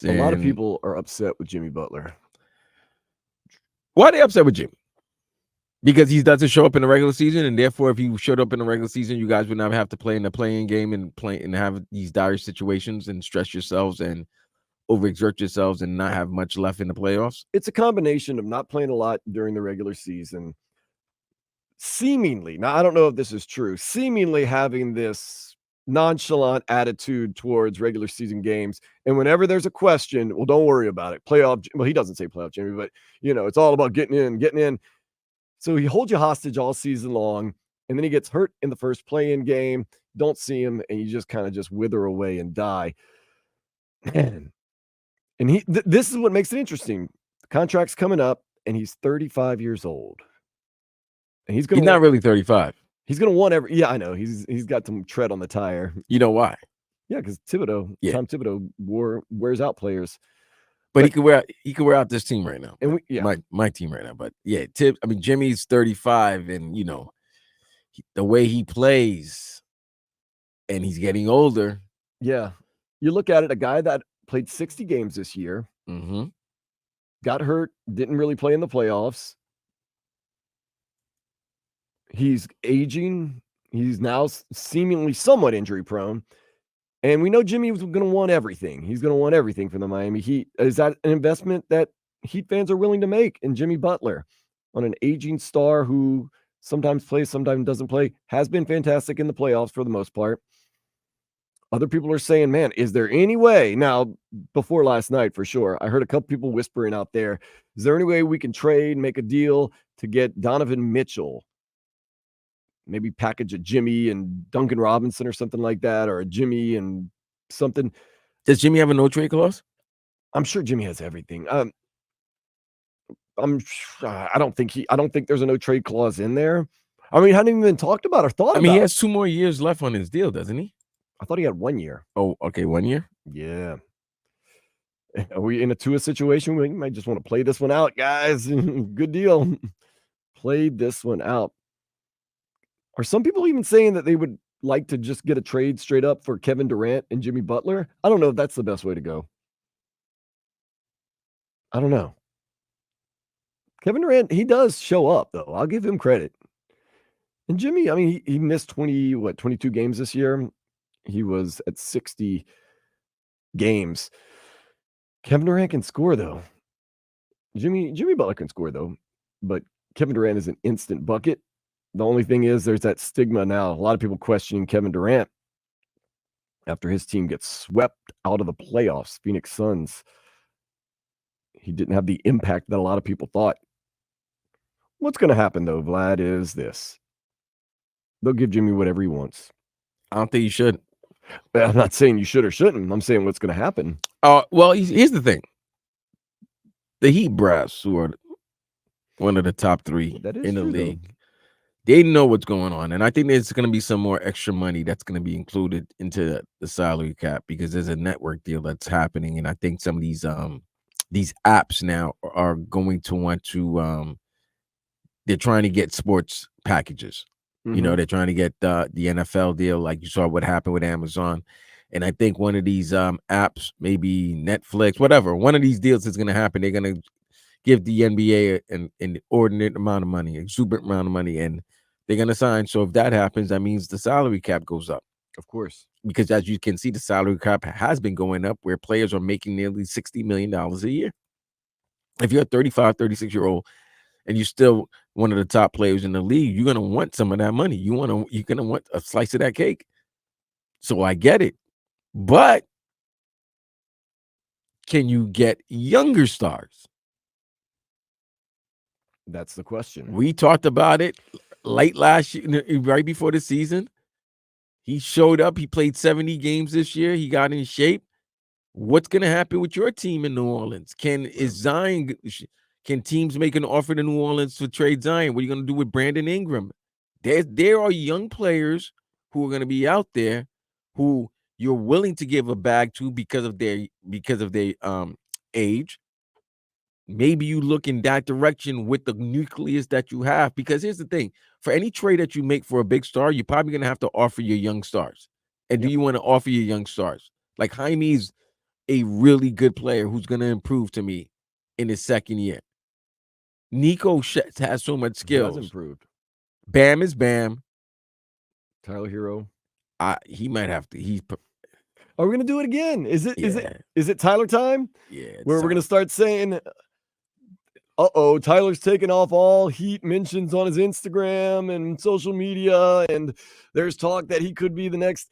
A lot of people are upset with Jimmy Butler. Why are they upset with Jimmy? Because he doesn't show up in the regular season, and therefore, if he showed up in the regular season, you guys would not have to play in the playing game and play and have these dire situations and stress yourselves and overexert yourselves and not have much left in the playoffs. It's a combination of not playing a lot during the regular season, seemingly, now I don't know if this is true, seemingly having this nonchalant attitude towards regular season games. And whenever there's a question, well, don't worry about it. Well, he doesn't say playoff Jimmy, but it's all about getting in, getting in. So he holds you hostage all season long, and then he gets hurt in the first play-in game. Don't see him, and you just kind of just wither away and die. Man. And this is what makes it interesting. The contract's coming up, and he's 35 years old. And he's not really 35. He's gonna want every. Yeah, I know. He's got some tread on the tire. You know why? Yeah, because Tom Thibodeau wears out players. But he could wear out this team right now. And my team right now. But yeah, Jimmy's 35, and the way he plays, and he's getting older. Yeah, you look at it. A guy that played 60 games this year, got hurt, didn't really play in the playoffs. He's aging. He's now seemingly somewhat injury prone. And we know Jimmy was going to want everything. He's going to want everything from the Miami Heat. Is that an investment that Heat fans are willing to make in Jimmy Butler on an aging star who sometimes plays, sometimes doesn't play, has been fantastic in the playoffs for the most part? Other people are saying, man, is there any way? Now, before last night, for sure, I heard a couple people whispering out there, is there any way we can trade, make a deal to get Donovan Mitchell? Maybe package a Jimmy and Duncan Robinson or something like that, or a Jimmy and something. Does Jimmy have a no trade clause? I'm sure Jimmy has everything. I don't think there's a no trade clause in there. I mean, hadn't even talked about or thought about. I mean, he has 2 more years left on his deal, doesn't he? I thought he had 1 year. Oh, okay, 1 year? Yeah. Are we in a Tua situation? We might just want to play this one out, guys. Good deal. Play this one out. Are some people even saying that they would like to just get a trade straight up for Kevin Durant and Jimmy Butler? I don't know if that's the best way to go. I don't know. Kevin Durant, he does show up, though. I'll give him credit. And Jimmy, I mean, he missed 22 games this year. He was at 60 games. Kevin Durant can score, though. Jimmy Butler can score, though. But Kevin Durant is an instant bucket. The only thing is there's that stigma now. A lot of people questioning Kevin Durant after his team gets swept out of the playoffs, Phoenix Suns. He didn't have the impact that a lot of people thought. What's going to happen, though, Vlad, is this. They'll give Jimmy whatever he wants. I don't think you should. I'm not saying you should or shouldn't. I'm saying what's going to happen. Well, here's the thing. The Heat brass, who are one of the top 3 in the league, they know what's going on. And I think there's going to be some more extra money that's going to be included into the salary cap because there's a network deal that's happening. And I think some of these apps now are going to want to they're trying to get sports packages. They're trying to get the NFL deal, like you saw what happened with Amazon. And I think one of these apps, maybe Netflix, whatever, one of these deals is going to happen. They're going to give the NBA an inordinate amount of money, exuberant amount of money, and they're going to sign. So if that happens, that means the salary cap goes up. Of course. Because as you can see, the salary cap has been going up where players are making nearly $60 million a year. If you're a 35, 36-year-old and you're still one of the top players in the league, you're going to want some of that money. You're going to want a slice of that cake. So I get it. But can you get younger stars? That's the question. We talked about it late last year, right before the season. He showed up. He played 70 games this year. He got in shape. What's going to happen with your team in New Orleans? Can teams make an offer to New Orleans to trade Zion? What are you going to do with Brandon Ingram? There are young players who are going to be out there who you're willing to give a bag to because of their age. Maybe you look in that direction with the nucleus that you have. Because here's the thing. For any trade that you make for a big star, you're probably going to have to offer your young stars. And do you want to offer your young stars? Like Jaime's a really good player who's going to improve to me in his second year. Nico has so much skills. He has improved. Bam is Bam. Tyler Hero. He might have to. Are we gonna do it again? Is it Tyler time? Yeah. Where we're gonna start saying, Tyler's taking off all Heat mentions on his Instagram and social media, and there's talk that he could be the next.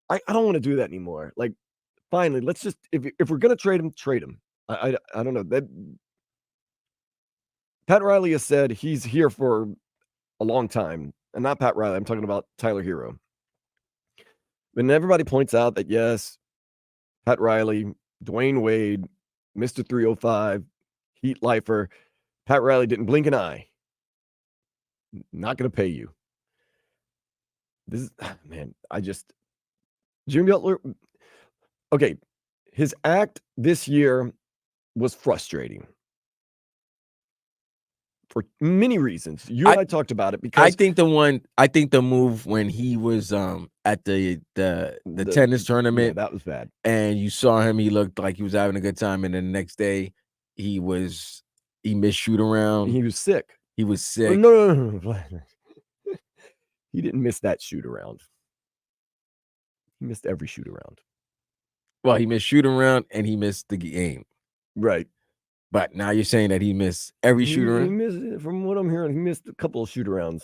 I don't want to do that anymore. Like, finally, let's just if we're gonna trade him. I don't know that. Pat Riley has said he's here for a long time, and not Pat Riley. I'm talking about Tyler Hero. And everybody points out that yes, Pat Riley, Dwayne Wade, Mr. 305, Heat lifer. Pat Riley didn't blink an eye. Not going to pay you. This is, man, Jimmy Butler. Okay, his act this year was frustrating for many reasons. And I talked about it because I think the move when he was at the tennis tournament, that was bad. And you saw him, he looked like he was having a good time, and then the next day he missed shoot around. He was sick. No. He didn't miss that shoot around. He missed every shoot around. Well, he missed shoot around and he missed the game. Right. But now you're saying that he missed every shoot around? He missed, from what I'm hearing, he missed a couple of shoot arounds.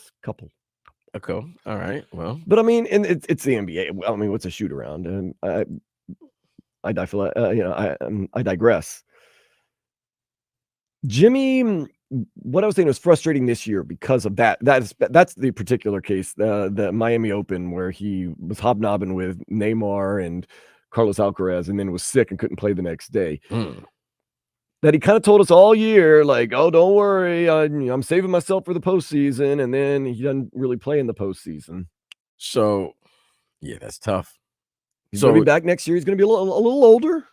Okay. All right. Well. But I mean, and it's the NBA. I mean, what's a shoot around? And I digress. Jimmy, what I was saying was frustrating this year because of that. That's the particular case, the Miami Open, where he was hobnobbing with Neymar and Carlos Alcaraz, and then was sick and couldn't play the next day. That he kind of told us all year, like, oh, don't worry, I'm saving myself for the postseason, and then he doesn't really play in the postseason. So, yeah, that's tough. He's going to be back next year. He's going to be a little older.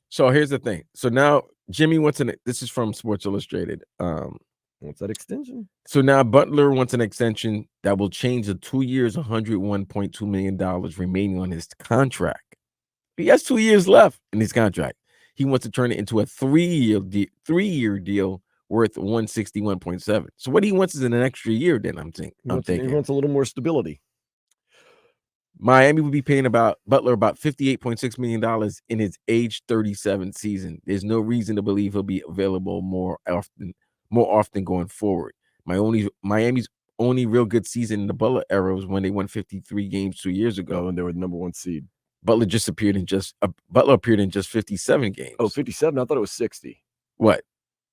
So here's the thing. So now Jimmy wants this is from Sports Illustrated. What's that extension? So now Butler wants an extension that will change the 2 years, $101.2 million remaining on his contract. He has 2 years left in his contract. He wants to turn it into a 3-year deal worth $161.7. So what he wants is an extra year. Then I'm thinking he wants a little more stability. Miami will be paying Butler about $58.6 million in his age 37 season. There's no reason to believe he'll be available more often going forward. Miami's only real good season in the Butler era was when they won 53 games 2 years ago. And they were the number one seed. Butler appeared in just 57 games. Oh, 57? I thought it was 60. What?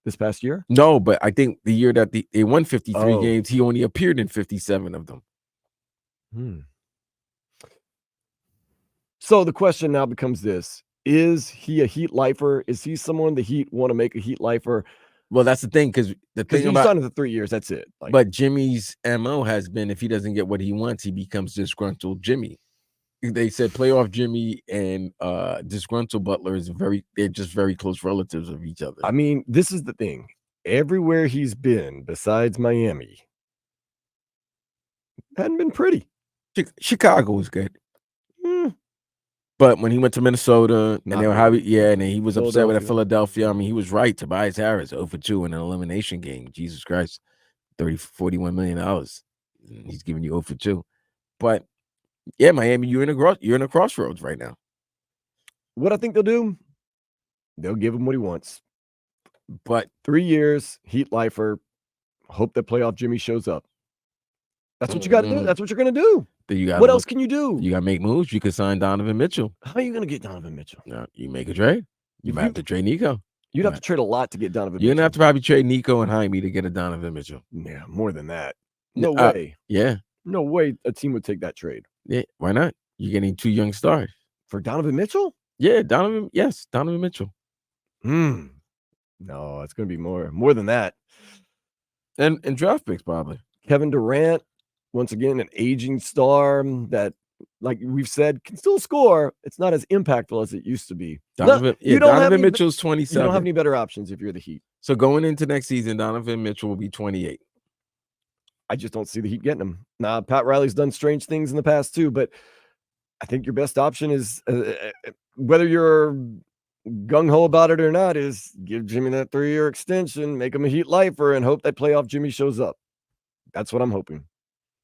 This past year? No, but I think the year that they won 53 games, he only appeared in 57 of them. So the question now becomes this. Is he a Heat lifer? Is he someone the Heat want to make a Heat lifer? Well, that's the thing, because he's signed for 3 years. That's it. But Jimmy's MO has been, if he doesn't get what he wants, he becomes disgruntled Jimmy. They said playoff Jimmy and disgruntled Butler they're just very close relatives of each other. I mean, this is the thing. Everywhere he's been besides Miami hadn't been pretty. Chicago was good. But when he went to Minnesota, and then he was upset with Philadelphia. I mean, he was right. Tobias Harris 0-2 in an elimination game. Jesus Christ, $41 million. He's giving you 0-2. But yeah, Miami, you're in a crossroads right now. What I think they'll do, they'll give him what he wants. But 3 years, Heat lifer. Hope that playoff Jimmy shows up. That's what you got to do. That's what you're going to do. What else can you do? You got to make moves. You can sign Donovan Mitchell. How are you going to get Donovan Mitchell? No, you make a trade. You might have to trade Nico. You'd have to trade a lot to get Donovan Mitchell. You're going to have to probably trade Nico and Jaime to get a Donovan Mitchell. Yeah, more than that. No way. Yeah. No way a team would take that trade. Yeah, why not? You're getting 2 young stars. For Donovan Mitchell? Yeah, Donovan Mitchell. No, it's going to be more than that. And draft picks, probably. Kevin Durant, once again, an aging star that, like we've said, can still score. It's not as impactful as it used to be. Donovan Mitchell's 27. You don't have any better options if you're the Heat. So going into next season, Donovan Mitchell will be 28. I just don't see the Heat getting him. Now, Pat Riley's done strange things in the past too, but I think your best option is whether you're gung ho about it or not, is give Jimmy that 3-year extension, make him a Heat lifer, and hope that playoff Jimmy shows up. That's what I'm hoping.